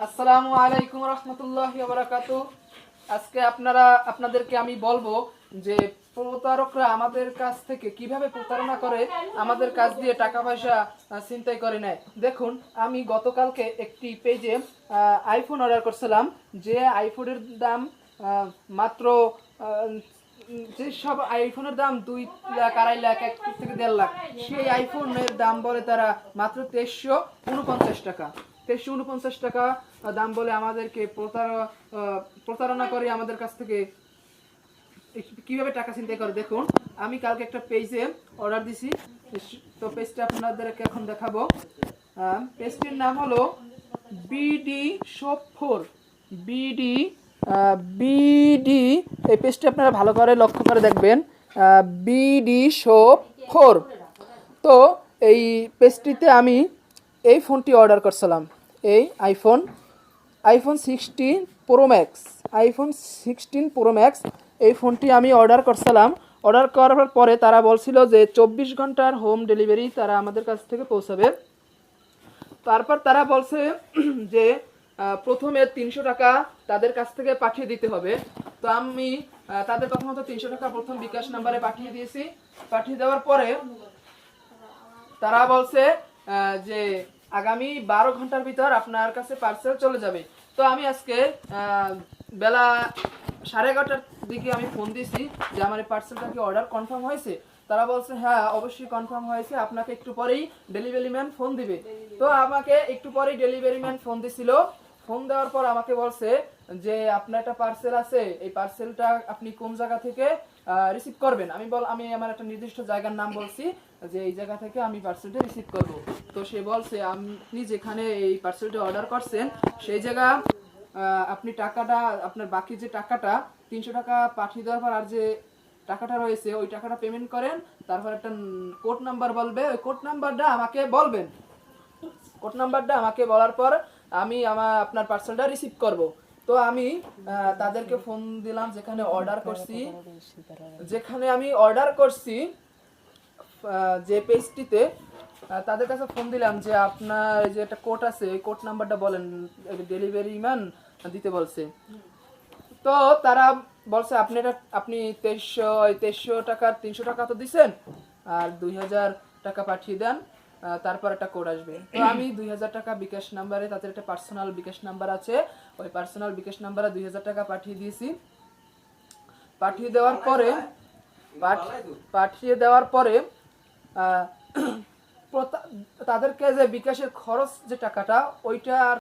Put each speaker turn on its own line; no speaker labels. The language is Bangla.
আসসালামু আলাইকুম রহমতুল্লাহি ওয়া বারাকাতুহু। আজকে আপনাদেরকে আমি বলবো যে প্রতারকরা আমাদের কাছ থেকে কিভাবে প্রতারণা করে, আমাদের কাছ দিয়ে টাকা পয়সা ছিনতাই করে নেয়। দেখুন, আমি গতকালকে একটি পেজে আইফোন অর্ডার করছিলাম, যে আইফোনের দাম মাত্র যেসব আইফোনের দাম 2 লাখ, 2.5 লাখ, 1 থেকে 1.5 লাখ, সেই আইফোনের দাম বলে তারা মাত্র 2349 টাকা। 2349 টাকা দাম বলে আমাদেরকে প্রতারণা করে আমাদের কাছ থেকে কিভাবে টাকা ছিনতাই করে। দেখুন, আমি কালকে একটা পেজে অর্ডার দিছি, তো পেজটা আপনাদেরকে এখন দেখাবো। পেজটির নাম হলো বিডি শপ 4। বিডি বিডি এই পেজটি আপনারা ভালো করে লক্ষ্য করে দেখবেন। BD shop 4। তো এই পেজটিতে আমি এই ফোনটি অর্ডার করছিলাম, এই iPhone 16 pro max. IPhone 16 pro max এই ফোনটি আমি অর্ডার করছিলাম। অর্ডার করার পরে তারা বলছিল যে 24 ঘন্টার হোম ডেলিভারি তারা আমাদের কাছ থেকে পৌঁছাবে। তারপর তারা বলছে যে প্রথমে 300 টাকা তাদের কাছ থেকে পাঠিয়ে দিতে হবে। তো আমি তাদের প্রথমত 300 টাকা প্রথম বিকাশ নাম্বারে পাঠিয়ে দিয়েছি। পাঠিয়ে দেওয়ার পরে তারা বলছে যে আগামী 12 ঘন্টার ভিতর আপনার কাছে পার্সেল চলে যাবে। তো আমি আজকে বেলা 11:30টার দিকে আমি ফোন দিয়েছি যে আমার এই পার্সেলটা কি অর্ডার কনফার্ম হয়েছে। তারা বলছে হ্যাঁ অবশ্যই কনফার্ম হয়েছে, আপনাকে একটু পরেই ডেলিভারি ম্যান ফোন দিবে। তো আমাকে একটু পরেই ডেলিভারি ম্যান ফোন দিছিল। ফোন দেওয়ার পর আমাকে বলছে যে আপনার একটা পার্সেল আছে, এই পার্সেলটা আপনি কোন জায়গা থেকে রিসিভ করবেন। আমি আমার একটা নির্দিষ্ট জায়গার নাম বলছি যে এই জায়গা থেকে আমি পার্সেলটা রিসিভ করব। তো সে বলছে আপনি যেখানে এই পার্সেলটা অর্ডার করছেন সেই জায়গা আপনি টাকাটা, আপনার বাকি যে টাকাটা 300 টাকা পাঠিয়ে দেওয়ার পর আর যে টাকাটা রয়েছে ওই টাকাটা পেমেন্ট করেন। তারপর একটা কোড নাম্বার বলবে, ওই কোড নাম্বারটা আমাকে বলবেন। কোড নাম্বারটা আমাকে বলার পর আমি আপনার পার্সেলটা রিসিভ করব। তো আমি তাদেরকে ফোন দিলাম যেখানে আমি অর্ডার করছি যে পেজটিতে, তাদের কাছে ফোন দিলাম যে আপনার যে একটা কোড আছে ওই কোড নাম্বারটা বলেন, ডেলিভারি ম্যান দিতে বলছে। তো তারা বলছে আপনি 2300 টাকার 300 টাকা তো দিচ্ছেন, আর 2000 টাকা পাঠিয়ে দেন, তারপর একটা কোড আসবে। তো আমি 2000 টাকা বিকাশ নাম্বারে, তাদের একটা পার্সোনাল বিকাশ নাম্বার আছে, ওই পার্সোনাল বিকাশ নাম্বারে 2000 টাকা পাঠিয়ে দিয়েছি। পাঠিয়ে দেওয়ার পরে তাদেরকে যে বিকাশের খরচ যে টাকাটা ওইটা